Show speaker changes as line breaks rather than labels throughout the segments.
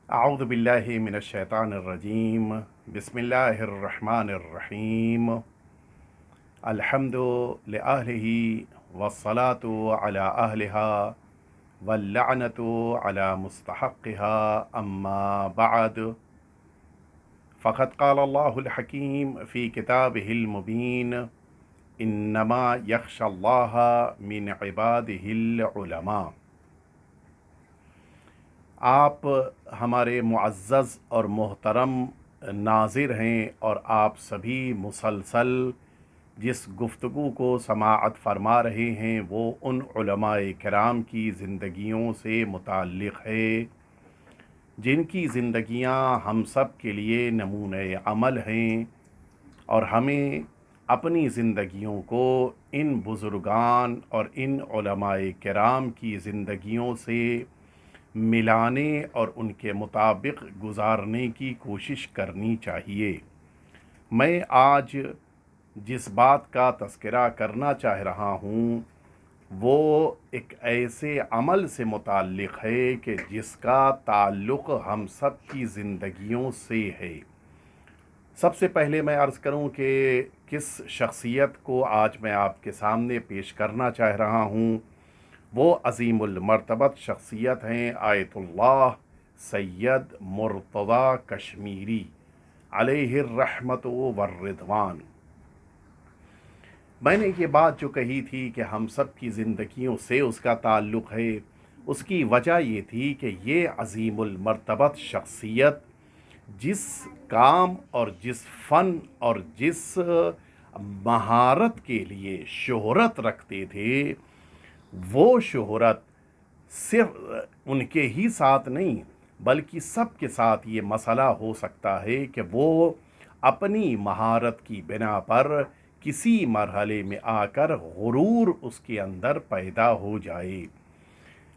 اعوذ باللہ من الشیطان الرجیم بسم اللہ الرحمن الرحیم الحمد لأہلہ والصلاة علی اہلہا واللعنۃ علی مستحقها اما بعد فقد قال اللہ الحکیم فی کتابہ المبین انما یخشی اللہ من عبادہ العلماء۔ آپ ہمارے معزز اور محترم ناظر ہیں اور آپ سبھی مسلسل جس گفتگو کو سماعت فرما رہے ہیں وہ ان علماء کرام کی زندگیوں سے متعلق ہے جن کی زندگیاں ہم سب کے لیے نمونۂ عمل ہیں، اور ہمیں اپنی زندگیوں کو ان بزرگان اور ان علماء کرام کی زندگیوں سے ملانے اور ان کے مطابق گزارنے کی کوشش کرنی چاہیے۔ میں آج جس بات کا تذکرہ کرنا چاہ رہا ہوں وہ ایک ایسے عمل سے متعلق ہے کہ جس کا تعلق ہم سب کی زندگیوں سے ہے۔ سب سے پہلے میں عرض کروں کہ کس شخصیت کو آج میں آپ کے سامنے پیش کرنا چاہ رہا ہوں، وہ عظیم المرتبت شخصیت ہیں آیت اللہ سید مرتضیٰ کشمیری علیہ الرحمت والرضوان۔ میں نے یہ بات جو کہی تھی کہ ہم سب کی زندگیوں سے اس کا تعلق ہے، اس کی وجہ یہ تھی کہ یہ عظیم المرتبت شخصیت جس کام اور جس فن اور جس مہارت کے لیے شہرت رکھتے تھے، وہ شہرت صرف ان کے ہی ساتھ نہیں بلکہ سب کے ساتھ یہ مسئلہ ہو سکتا ہے کہ وہ اپنی مہارت کی بنا پر کسی مرحلے میں آ کر غرور اس کے اندر پیدا ہو جائے،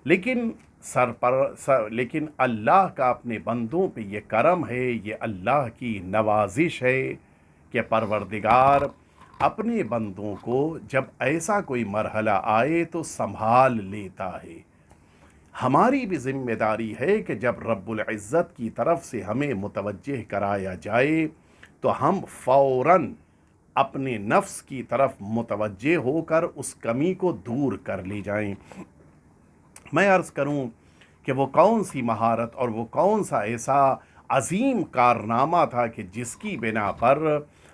لیکن اللہ کا اپنے بندوں پہ یہ کرم ہے، یہ اللہ کی نوازش ہے کہ پروردگار اپنے بندوں کو جب ایسا کوئی مرحلہ آئے تو سنبھال لیتا ہے۔ ہماری بھی ذمہ داری ہے کہ جب رب العزت کی طرف سے ہمیں متوجہ کرایا جائے تو ہم فوراً اپنے نفس کی طرف متوجہ ہو کر اس کمی کو دور کر لے جائیں۔ میں عرض کروں کہ وہ کون سی مہارت اور وہ کون سا ایسا عظیم کارنامہ تھا کہ جس کی بنا پر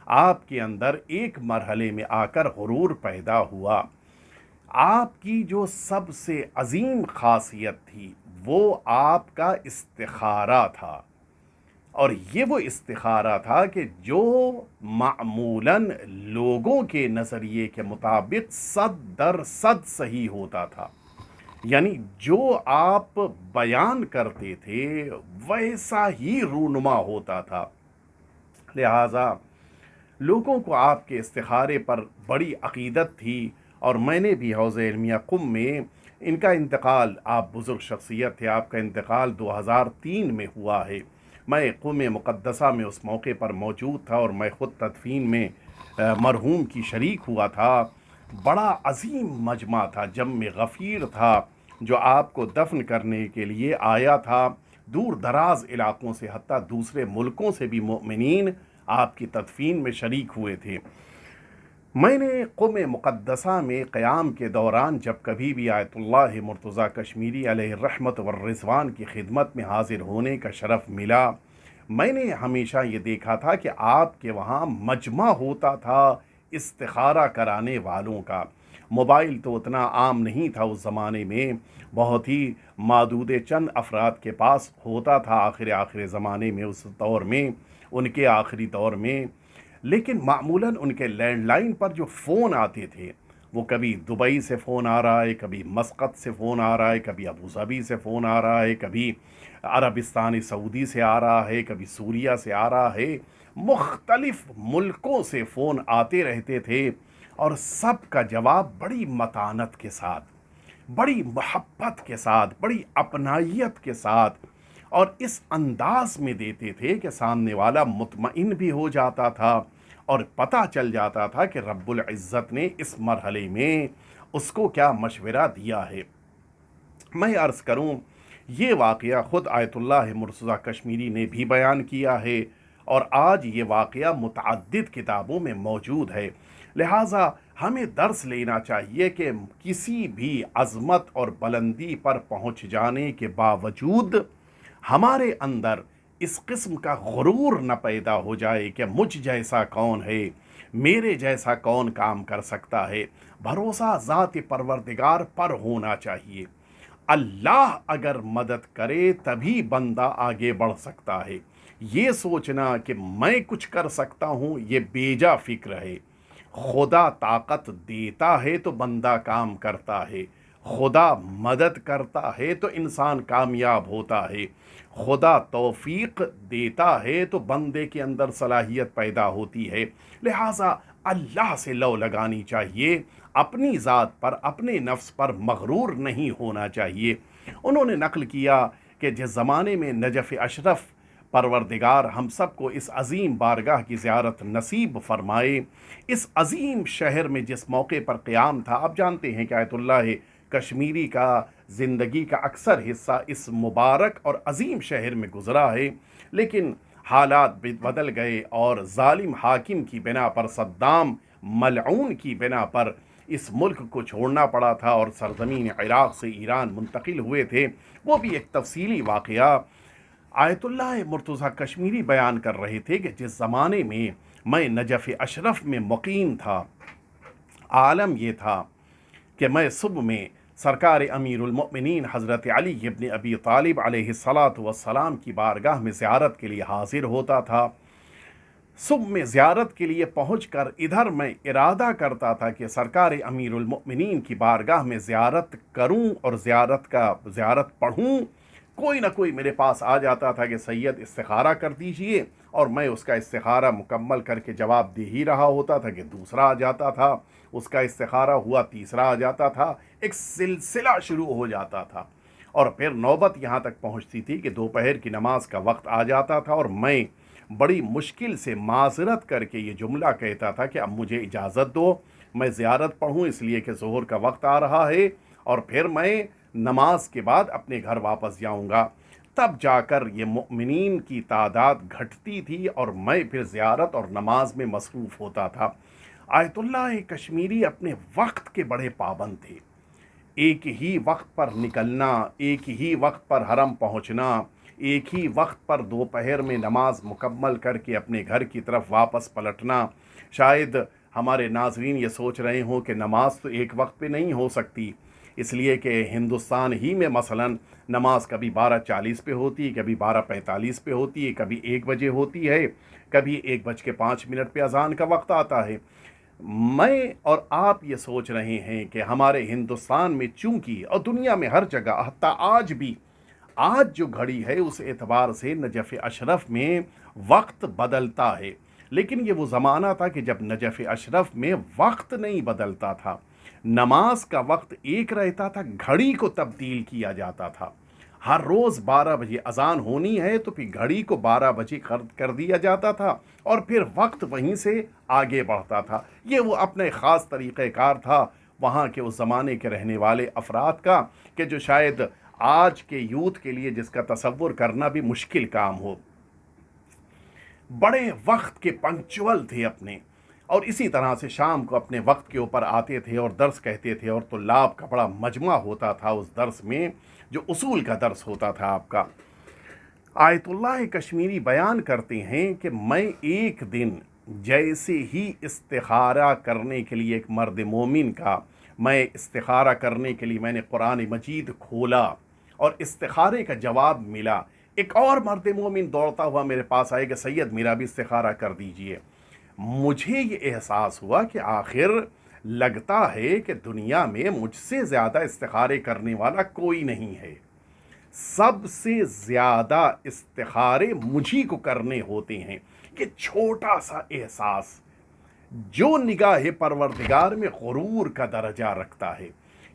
آپ کے اندر ایک مرحلے میں آ کر غرور پیدا ہوا۔ آپ کی جو سب سے عظیم خاصیت تھی وہ آپ کا استخارہ تھا، اور یہ وہ استخارہ تھا کہ جو معمولاً لوگوں کے نظریے کے مطابق 100% صحیح ہوتا تھا، یعنی جو آپ بیان کرتے تھے ویسا ہی رونما ہوتا تھا۔ لہٰذا لوگوں کو آپ کے استخارے پر بڑی عقیدت تھی، اور میں نے بھی حوض علمیہ قم میں ان کا انتقال، آپ بزرگ شخصیت تھے، آپ کا انتقال 2003 میں ہوا ہے۔ میں قم مقدسہ میں اس موقع پر موجود تھا اور میں خود تدفین میں مرحوم کی شریک ہوا تھا۔ بڑا عظیم مجمع تھا، جم غفیر تھا جو آپ کو دفن کرنے کے لیے آیا تھا۔ دور دراز علاقوں سے، حتیٰ دوسرے ملکوں سے بھی مومنین آپ کی تدفین میں شریک ہوئے تھے۔ میں نے قم مقدسہ میں قیام کے دوران جب کبھی بھی آیت اللہ مرتضیٰ کشمیری علیہ الرحمت والرضوان کی خدمت میں حاضر ہونے کا شرف ملا، میں نے ہمیشہ یہ دیکھا تھا کہ آپ کے وہاں مجمع ہوتا تھا استخارہ کرانے والوں کا۔ موبائل تو اتنا عام نہیں تھا اس زمانے میں، بہت ہی معدود چند افراد کے پاس ہوتا تھا آخر زمانے میں، اس دور میں، ان کے آخری دور میں، لیکن معمولاً ان کے لینڈ لائن پر جو فون آتے تھے وہ کبھی دبئی سے فون آ رہا ہے، کبھی مسقط سے فون آ رہا ہے، کبھی ابوظہبی سے فون آ رہا ہے، کبھی عربستان سعودی سے آ رہا ہے، کبھی سوریہ سے آ رہا ہے، مختلف ملکوں سے فون آتے رہتے تھے، اور سب کا جواب بڑی متانت کے ساتھ، بڑی محبت کے ساتھ، بڑی اپنائیت کے ساتھ اور اس انداز میں دیتے تھے کہ سامنے والا مطمئن بھی ہو جاتا تھا اور پتہ چل جاتا تھا کہ رب العزت نے اس مرحلے میں اس کو کیا مشورہ دیا ہے۔ میں عرض کروں یہ واقعہ خود آیت اللہ مرتضیٰ کشمیری نے بھی بیان کیا ہے، اور آج یہ واقعہ متعدد کتابوں میں موجود ہے۔ لہٰذا ہمیں درس لینا چاہیے کہ کسی بھی عظمت اور بلندی پر پہنچ جانے کے باوجود ہمارے اندر اس قسم کا غرور نہ پیدا ہو جائے کہ مجھ جیسا کون ہے، میرے جیسا کون کام کر سکتا ہے۔ بھروسہ ذات پروردگار پر ہونا چاہیے۔ اللہ اگر مدد کرے تبھی بندہ آگے بڑھ سکتا ہے۔ یہ سوچنا کہ میں کچھ کر سکتا ہوں یہ بیجا فکر ہے۔ خدا طاقت دیتا ہے تو بندہ کام کرتا ہے، خدا مدد کرتا ہے تو انسان کامیاب ہوتا ہے، خدا توفیق دیتا ہے تو بندے کے اندر صلاحیت پیدا ہوتی ہے۔ لہٰذا اللہ سے لو لگانی چاہیے، اپنی ذات پر، اپنے نفس پر مغرور نہیں ہونا چاہیے۔ انہوں نے نقل کیا کہ جس زمانے میں نجف اشرف پروردگار ہم سب کو اس عظیم بارگاہ کی زیارت نصیب فرمائے، اس عظیم شہر میں جس موقع پر قیام تھا، آپ جانتے ہیں کہ آیت اللہ کشمیری کا زندگی کا اکثر حصہ اس مبارک اور عظیم شہر میں گزرا ہے، لیکن حالات بدل گئے اور ظالم حاکم کی بنا پر، صدام ملعون کی بنا پر اس ملک کو چھوڑنا پڑا تھا اور سرزمین عراق سے ایران منتقل ہوئے تھے۔ وہ بھی ایک تفصیلی واقعہ آیت اللہ مرتضیٰ کشمیری بیان کر رہے تھے کہ جس زمانے میں نجف اشرف میں مقیم تھا، عالم یہ تھا کہ میں صبح میں سرکار امیر المؤمنین حضرت علی ابن ابی طالب علیہ السلام کی بارگاہ میں زیارت کے لیے حاضر ہوتا تھا۔ صبح میں زیارت کے لیے پہنچ کر ادھر میں ارادہ کرتا تھا کہ سرکار امیر المؤمنین کی بارگاہ میں زیارت کروں اور زیارت پڑھوں۔ کوئی نہ کوئی میرے پاس آ جاتا تھا کہ سید استخارہ کر دیجئے، اور میں اس کا استخارہ مکمل کر کے جواب دے ہی رہا ہوتا تھا کہ دوسرا آ جاتا تھا، اس کا استخارہ ہوا، تیسرا آ جاتا تھا، ایک سلسلہ شروع ہو جاتا تھا، اور پھر نوبت یہاں تک پہنچتی تھی کہ دوپہر کی نماز کا وقت آ جاتا تھا اور میں بڑی مشکل سے معذرت کر کے یہ جملہ کہتا تھا کہ اب مجھے اجازت دو، میں زیارت پڑھوں، اس لیے کہ ظہر کا وقت آ رہا ہے، اور پھر میں نماز کے بعد اپنے گھر واپس جاؤں گا۔ تب جا کر یہ مؤمنین کی تعداد گھٹتی تھی اور میں پھر زیارت اور نماز میں مصروف ہوتا تھا۔ آیت اللہ کشمیری اپنے وقت کے بڑے پابند تھے۔ ایک ہی وقت پر نکلنا، ایک ہی وقت پر حرم پہنچنا، ایک ہی وقت پر دوپہر میں نماز مکمل کر کے اپنے گھر کی طرف واپس پلٹنا۔ شاید ہمارے ناظرین یہ سوچ رہے ہوں کہ نماز تو ایک وقت پہ نہیں ہو سکتی، اس لیے کہ ہندوستان ہی میں مثلاً نماز کبھی 12:40 پہ ہوتی ہے، کبھی 12:45 پہ ہوتی ہے، کبھی 1 بجے ہوتی ہے، کبھی 1:05 پہ اذان کا وقت آتا ہے۔ میں اور آپ یہ سوچ رہے ہیں کہ ہمارے ہندوستان میں چونکہ، اور دنیا میں ہر جگہ، حتیٰ آج بھی، آج جو گھڑی ہے اس اعتبار سے نجف اشرف میں وقت بدلتا ہے، لیکن یہ وہ زمانہ تھا کہ جب نجف اشرف میں وقت نہیں بدلتا تھا، نماز کا وقت ایک رہتا تھا، گھڑی کو تبدیل کیا جاتا تھا۔ ہر روز 12 بجے اذان ہونی ہے تو پھر گھڑی کو 12 بجے کر دیا جاتا تھا، اور پھر وقت وہیں سے آگے بڑھتا تھا۔ یہ وہ اپنے خاص طریقہ کار تھا وہاں کے اس زمانے کے رہنے والے افراد کا، کہ جو شاید آج کے یوتھ کے لیے جس کا تصور کرنا بھی مشکل کام ہو۔ بڑے وقت کے پنکچول تھے اپنے، اور اسی طرح سے شام کو اپنے وقت کے اوپر آتے تھے اور درس کہتے تھے، اور طلاب کا بڑا مجمع ہوتا تھا اس درس میں، جو اصول کا درس ہوتا تھا آپ کا۔ آیت اللہ کشمیری بیان کرتے ہیں کہ میں ایک دن جیسے ہی استخارہ کرنے کے لیے، ایک مرد مومن کا، میں استخارہ کرنے کے لیے میں نے قرآن مجید کھولا اور استخارے کا جواب ملا، ایک اور مرد مومن دوڑتا ہوا میرے پاس آئے کہ سید میرا بھی استخارہ کر دیجئے۔ مجھے یہ احساس ہوا کہ آخر لگتا ہے کہ دنیا میں مجھ سے زیادہ استخارے کرنے والا کوئی نہیں ہے، سب سے زیادہ استخارے مجھی کو کرنے ہوتے ہیں۔ یہ چھوٹا سا احساس جو نگاہ پروردگار میں غرور کا درجہ رکھتا ہے۔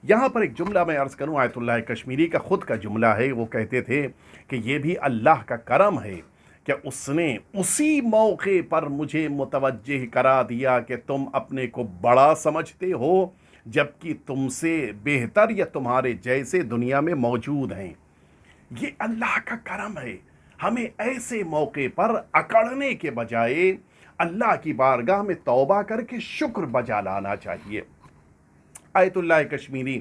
یہاں پر ایک جملہ میں عرض کروں، آیت اللہ کشمیری کا خود کا جملہ ہے، وہ کہتے تھے کہ یہ بھی اللہ کا کرم ہے کہ اس نے اسی موقع پر مجھے متوجہ کرا دیا کہ تم اپنے کو بڑا سمجھتے ہو، جبکہ تم سے بہتر یا تمہارے جیسے دنیا میں موجود ہیں۔ یہ اللہ کا کرم ہے. ہمیں ایسے موقع پر اکڑنے کے بجائے اللہ کی بارگاہ میں توبہ کر کے شکر بجا لانا چاہیے. آیت اللہ کشمیری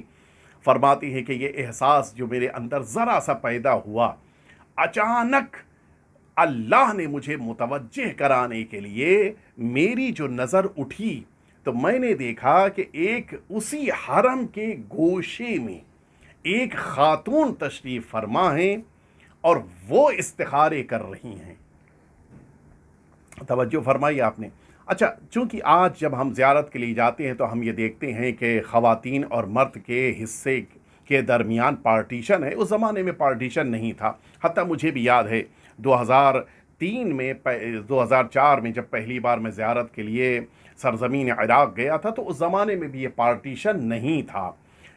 فرماتی ہے کہ یہ احساس جو میرے اندر ذرا سا پیدا ہوا، اچانک اللہ نے مجھے متوجہ کرانے کے لیے میری جو نظر اٹھی تو میں نے دیکھا کہ ایک اسی حرم کے گوشے میں ایک خاتون تشریف فرما ہیں اور وہ استخارے کر رہی ہیں. توجہ فرمائی آپ نے. اچھا، چونکہ آج جب ہم زیارت کے لیے جاتے ہیں تو ہم یہ دیکھتے ہیں کہ خواتین اور مرد کے حصے کے درمیان پارٹیشن ہے. اس زمانے میں پارٹیشن نہیں تھا. حتیٰ مجھے بھی یاد ہے 2003 میں 2004 میں جب پہلی بار میں زیارت کے لیے سرزمین عراق گیا تھا تو اس زمانے میں بھی یہ پارٹیشن نہیں تھا.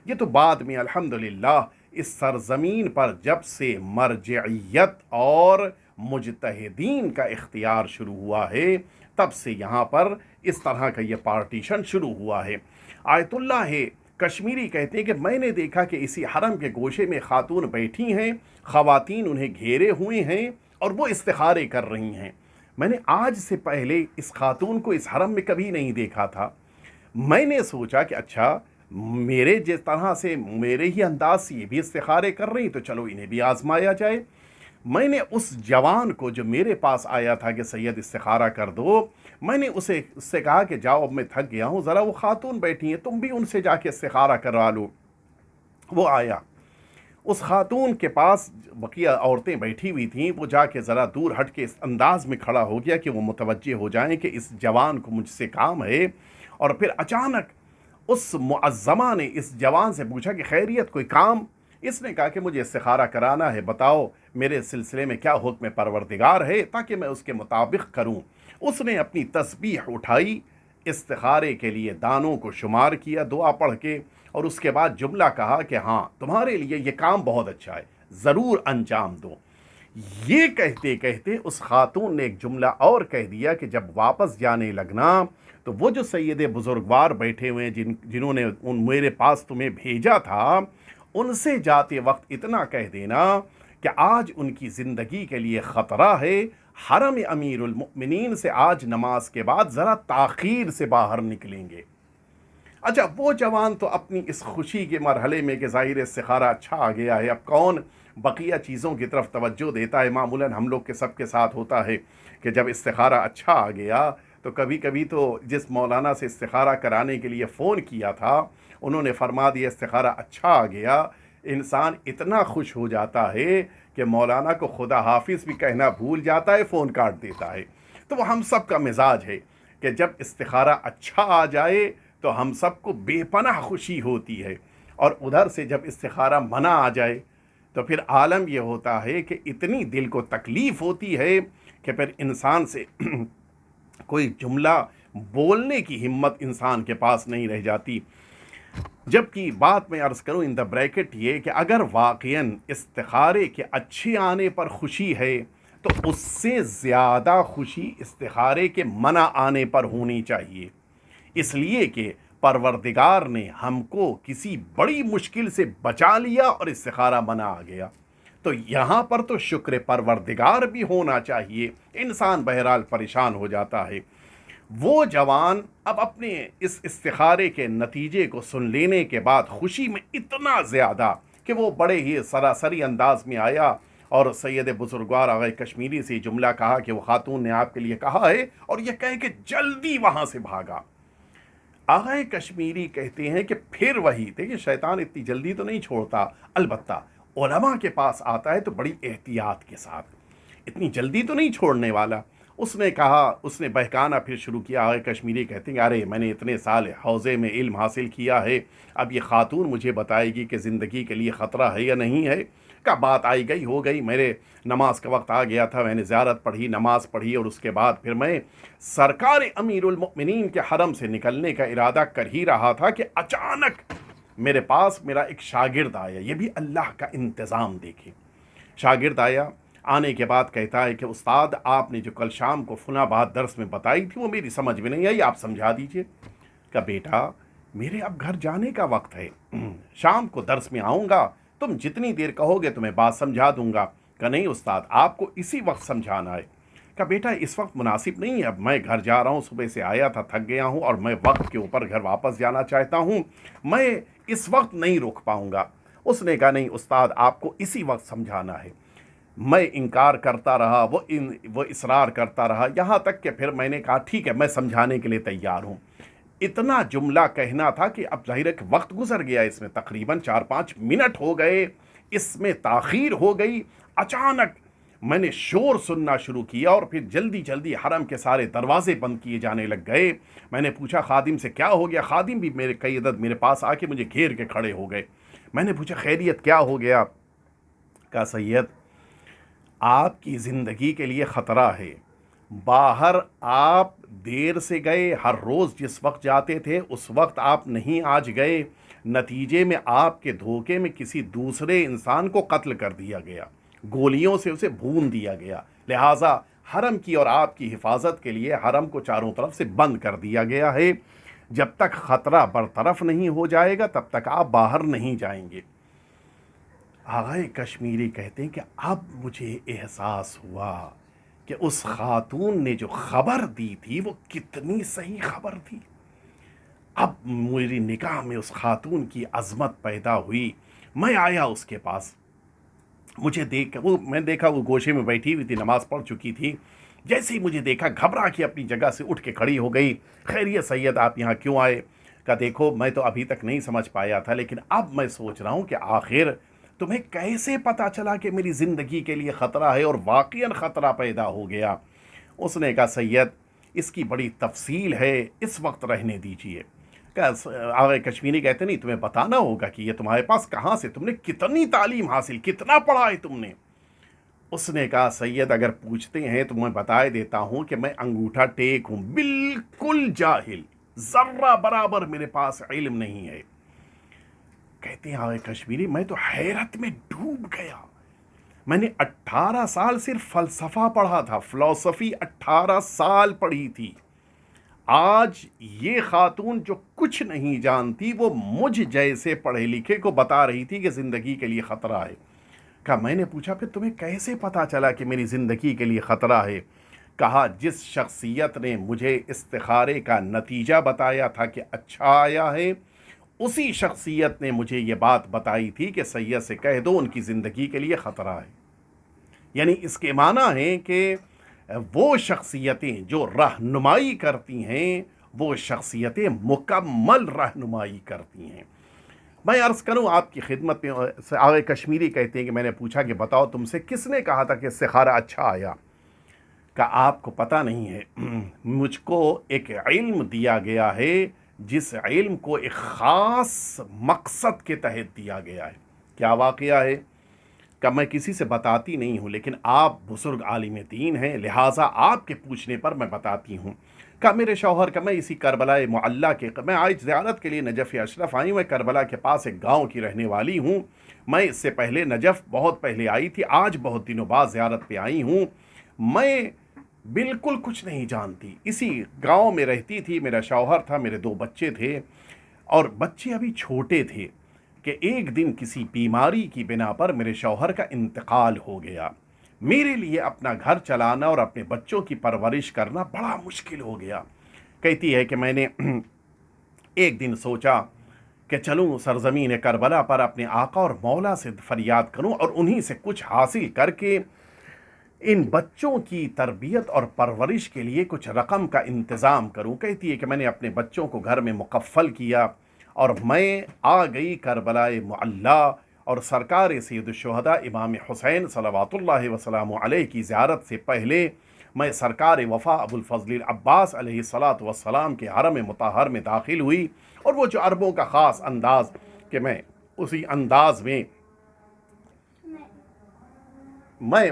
یہ تو بعد میں الحمدللہ اس سرزمین پر جب سے مرجعیت اور مجتہدین کا اختیار شروع ہوا ہے تب سے یہاں پر اس طرح کا یہ پارٹیشن شروع ہوا ہے. آیت اللہ کشمیری کہتے ہیں کہ میں نے دیکھا کہ اسی حرم کے گوشے میں خاتون بیٹھی ہیں، خواتین انہیں گھیرے ہوئے ہیں اور وہ استخارے کر رہی ہیں. میں نے آج سے پہلے اس خاتون کو اس حرم میں کبھی نہیں دیکھا تھا. میں نے سوچا کہ اچھا میرے جس طرح سے میرے ہی انداز سے یہ بھی استخارے کر رہی تو چلو انہیں بھی آزمایا جائے. میں نے اس جوان کو جو میرے پاس آیا تھا کہ سید استخارہ کر دو، میں نے اس سے کہا کہ جاؤ اب میں تھک گیا ہوں، ذرا وہ خاتون بیٹھی ہیں تم بھی ان سے جا کے استخارہ کروا لو. وہ آیا، اس خاتون کے پاس بقیہ عورتیں بیٹھی ہوئی تھیں، وہ جا کے ذرا دور ہٹ کے اس انداز میں کھڑا ہو گیا کہ وہ متوجہ ہو جائیں کہ اس جوان کو مجھ سے کام ہے. اور پھر اچانک اس معظمہ نے اس جوان سے پوچھا کہ خیریت کوئی کام؟ اس نے کہا کہ مجھے استخارہ کرانا ہے، بتاؤ میرے سلسلے میں کیا حکم پروردگار ہے تاکہ میں اس کے مطابق کروں. اس نے اپنی تسبیح اٹھائی، استخارے کے لیے دانوں کو شمار کیا دعا پڑھ کے، اور اس کے بعد جملہ کہا کہ ہاں تمہارے لیے یہ کام بہت اچھا ہے، ضرور انجام دو. یہ کہتے کہتے اس خاتون نے ایک جملہ اور کہہ دیا کہ جب واپس جانے لگنا تو وہ جو سید بزرگوار بیٹھے ہوئے جنہوں نے میرے پاس تمہیں بھیجا تھا ان سے جاتے وقت اتنا کہہ دینا کہ آج ان کی زندگی کے لیے خطرہ ہے، حرم امیر المؤمنین سے آج نماز کے بعد ذرا تاخیر سے باہر نکلیں گے. اچھا، وہ جوان تو اپنی اس خوشی کے مرحلے میں کہ ظاہر استخارہ اچھا آ گیا ہے، اب کون بقیہ چیزوں کی طرف توجہ دیتا ہے. معمولاً ہم لوگ کے سب کے ساتھ ہوتا ہے کہ جب استخارہ اچھا آ گیا تو کبھی کبھی تو جس مولانا سے استخارہ کرانے کے لیے فون کیا تھا انہوں نے فرما دیا استخارہ اچھا آ گیا، انسان اتنا خوش ہو جاتا ہے کہ مولانا کو خدا حافظ بھی کہنا بھول جاتا ہے، فون کاٹ دیتا ہے. تو وہ ہم سب کا مزاج ہے کہ جب استخارہ اچھا آ جائے تو ہم سب کو بے پناہ خوشی ہوتی ہے، اور ادھر سے جب استخارہ منع آ جائے تو پھر عالم یہ ہوتا ہے کہ اتنی دل کو تکلیف ہوتی ہے کہ پھر انسان سے کوئی جملہ بولنے کی ہمت انسان کے پاس نہیں رہ جاتی. جبکہ بات میں عرض کروں ان دا بریکٹ یہ کہ اگر واقعاً استخارے کے اچھے آنے پر خوشی ہے تو اس سے زیادہ خوشی استخارے کے منع آنے پر ہونی چاہیے، اس لیے کہ پروردگار نے ہم کو کسی بڑی مشکل سے بچا لیا اور استخارہ منع آ گیا. تو یہاں پر تو شکر پروردگار بھی ہونا چاہیے. انسان بہرحال پریشان ہو جاتا ہے. وہ جوان اب اپنے اس استخارے کے نتیجے کو سن لینے کے بعد خوشی میں اتنا زیادہ کہ وہ بڑے ہی سراسری انداز میں آیا اور سید بزرگوار آغا کشمیری سے جملہ کہا کہ وہ خاتون نے آپ کے لیے کہا ہے، اور یہ کہہ کہ جلدی وہاں سے بھاگا. آغا کشمیری کہتے ہیں کہ پھر وہی دیکھیں شیطان اتنی جلدی تو نہیں چھوڑتا، البتہ علماء کے پاس آتا ہے تو بڑی احتیاط کے ساتھ، اتنی جلدی تو نہیں چھوڑنے والا. اس نے کہا، اس نے بہکانا پھر شروع کیا. آغا کشمیری کہتے ہیں ارے میں نے اتنے سال حوزے میں علم حاصل کیا ہے، اب یہ خاتون مجھے بتائے گی کہ زندگی کے لیے خطرہ ہے یا نہیں ہے. کا بات آئی گئی ہو گئی، میرے نماز کا وقت آ گیا تھا، میں نے زیارت پڑھی، نماز پڑھی، اور اس کے بعد پھر میں سرکار امیر المؤمنین کے حرم سے نکلنے کا ارادہ کر ہی رہا تھا کہ اچانک میرے پاس میرا ایک شاگرد آیا. یہ بھی اللہ کا انتظام دیکھیں. شاگرد آیا، آنے کے بعد کہتا ہے کہ استاد آپ نے جو کل شام کو فلاں بات درس میں بتائی تھی وہ میری سمجھ میں نہیں آئی، آپ سمجھا دیجئے. کہ بیٹا میرے اب گھر جانے کا وقت ہے، شام کو درس میں آؤں گا، تم جتنی دیر کہو گے تمہیں بات سمجھا دوں گا۔ کہا نہیں استاد، آپ کو اسی وقت سمجھانا ہے۔ کہا بیٹا اس وقت مناسب نہیں ہے، اب میں گھر جا رہا ہوں، صبح سے آیا تھا، تھک گیا ہوں، اور میں وقت کے اوپر گھر واپس جانا چاہتا ہوں، میں اس وقت نہیں رک پاؤں گا۔ اس نے کہا نہیں استاد، آپ کو اسی وقت سمجھانا ہے۔ میں انکار کرتا رہا، وہ اصرار کرتا رہا، یہاں تک کہ پھر میں نے کہا ٹھیک ہے، میں سمجھانے کے لیے تیار ہوں۔ اتنا جملہ کہنا تھا کہ اب ظاہر ہے کہ وقت گزر گیا، اس میں تقریباً 4-5 منٹ ہو گئے، اس میں تاخیر ہو گئی۔ اچانک میں نے شور سننا شروع کیا، اور پھر جلدی جلدی حرم کے سارے دروازے بند کیے جانے لگ گئے۔ میں نے پوچھا خادم سے کیا ہو گیا؟ خادم بھی میرے کئی عدد میرے پاس آ کے مجھے گھیر کے کھڑے ہو گئے۔ میں نے پوچھا خیریت کیا ہو گیا؟ کہا سید، آپ کی زندگی کے لیے خطرہ ہے، باہر آپ دیر سے گئے، ہر روز جس وقت جاتے تھے اس وقت آپ نہیں آج گئے، نتیجے میں آپ کے دھوکے میں کسی دوسرے انسان کو قتل کر دیا گیا، گولیوں سے اسے بھون دیا گیا، لہٰذا حرم کی اور آپ کی حفاظت کے لیے حرم کو چاروں طرف سے بند کر دیا گیا ہے، جب تک خطرہ برطرف نہیں ہو جائے گا تب تک آپ باہر نہیں جائیں گے۔ آغائے کشمیری کہتے ہیں کہ اب مجھے احساس ہوا کہ اس خاتون نے جو خبر دی تھی وہ کتنی صحیح خبر تھی۔ اب میری نگاہ میں اس خاتون کی عظمت پیدا ہوئی۔ میں آیا اس کے پاس، میں دیکھا وہ گوشے میں بیٹھی ہوئی تھی، نماز پڑھ چکی تھی۔ جیسے ہی مجھے دیکھا گھبرا کے اپنی جگہ سے اٹھ کے کھڑی ہو گئی۔ خیریت سید، آپ یہاں کیوں آئے؟ کہا دیکھو میں تو ابھی تک نہیں سمجھ پایا تھا، لیکن اب میں سوچ رہا ہوں کہ آخر تمہیں کیسے پتا چلا کہ میری زندگی کے لیے خطرہ ہے، اور واقعاً خطرہ پیدا ہو گیا؟ اس نے کہا سید اس کی بڑی تفصیل ہے، اس وقت رہنے دیجئے۔ آغا کشمیری کہتے نہیں تمہیں بتانا ہوگا کہ یہ تمہارے پاس کہاں سے، تم نے کتنی تعلیم حاصل، کتنا پڑھا ہے تم نے؟ اس نے کہا سید اگر پوچھتے ہیں تو میں بتائے دیتا ہوں کہ میں انگوٹھا ٹیک ہوں، بالکل جاہل، ذرہ برابر میرے پاس علم نہیں ہے۔ کہتے ہیں آغا کشمیری میں تو حیرت میں ڈوب گیا۔ میں نے 18 سال صرف فلسفہ پڑھا تھا، فلسفی 18 سال پڑھی تھی۔ آج یہ خاتون جو کچھ نہیں جانتی وہ مجھ جیسے پڑھے لکھے کو بتا رہی تھی کہ زندگی کے لیے خطرہ ہے۔ کہا میں نے پوچھا پھر تمہیں کیسے پتا چلا کہ میری زندگی کے لیے خطرہ ہے؟ کہا جس شخصیت نے مجھے استخارے کا نتیجہ بتایا تھا کہ اچھا آیا ہے، اسی شخصیت نے مجھے یہ بات بتائی تھی کہ سید سے کہہ دو ان کی زندگی کے لیے خطرہ ہے۔ یعنی اس کے معنی ہے کہ وہ شخصیتیں جو رہنمائی کرتی ہیں وہ شخصیتیں مکمل رہنمائی کرتی ہیں۔ میں عرض کروں آپ کی خدمت میں، آغا کشمیری کہتے ہیں کہ میں نے پوچھا کہ بتاؤ تم سے کس نے کہا تھا کہ استخارہ اچھا آیا؟ کہ آپ کو پتہ نہیں ہے، مجھ کو ایک علم دیا گیا ہے جس علم کو ایک خاص مقصد کے تحت دیا گیا ہے۔ کیا واقعہ ہے؟ کہ میں کسی سے بتاتی نہیں ہوں، لیکن آپ بزرگ عالم دین ہیں لہٰذا آپ کے پوچھنے پر میں بتاتی ہوں۔ کہ میرے شوہر کا میں اسی کربلا معلیٰ کے، میں آج زیارت کے لیے نجف اشرف آئی ہوں، میں کربلا کے پاس ایک گاؤں کی رہنے والی ہوں۔ میں اس سے پہلے نجف بہت پہلے آئی تھی، آج بہت دنوں بعد زیارت پہ آئی ہوں۔ میں بالکل کچھ نہیں جانتی، اسی گاؤں میں رہتی تھی، میرا شوہر تھا، میرے 2 بچے تھے، اور بچے ابھی چھوٹے تھے کہ ایک دن کسی بیماری کی بنا پر میرے شوہر کا انتقال ہو گیا۔ میرے لیے اپنا گھر چلانا اور اپنے بچوں کی پرورش کرنا بڑا مشکل ہو گیا۔ کہتی ہے کہ میں نے ایک دن سوچا کہ چلوں سرزمین کربلا پر اپنے آقا اور مولا سے فریاد کروں اور انہی سے کچھ حاصل کر کے ان بچوں کی تربیت اور پرورش کے لیے کچھ رقم کا انتظام کروں۔ کہتی ہے کہ میں نے اپنے بچوں کو گھر میں مکفل کیا اور میں آ گئی کربلا معلیٰ، اور سرکار سید الشہداء امام حسین صلوات اللہ وسلام علیہ کی زیارت سے پہلے میں سرکار وفا ابو الفضل العباس علیہ الصلاۃ والسلام کے حرم مطہر میں داخل ہوئی، اور وہ جو عربوں کا خاص انداز کہ میں اسی انداز میں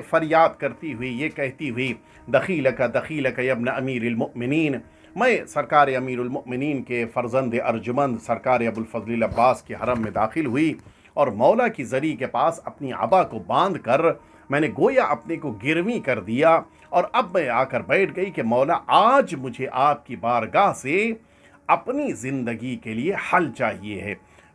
فریاد کرتی ہوئی یہ کہتی ہوئی دخیلک دخیلک یا ابن امیر المؤمنین، میں سرکار امیر المؤمنین کے فرزند ارجمند سرکار ابو الفضل العباس کے حرم میں داخل ہوئی، اور مولا کی زری کے پاس اپنی عبا کو باندھ کر میں نے گویا اپنے کو گرویں کر دیا، اور اب میں آ کر بیٹھ گئی کہ مولا آج مجھے آپ کی بارگاہ سے اپنی زندگی کے لیے حل چاہیے ہے۔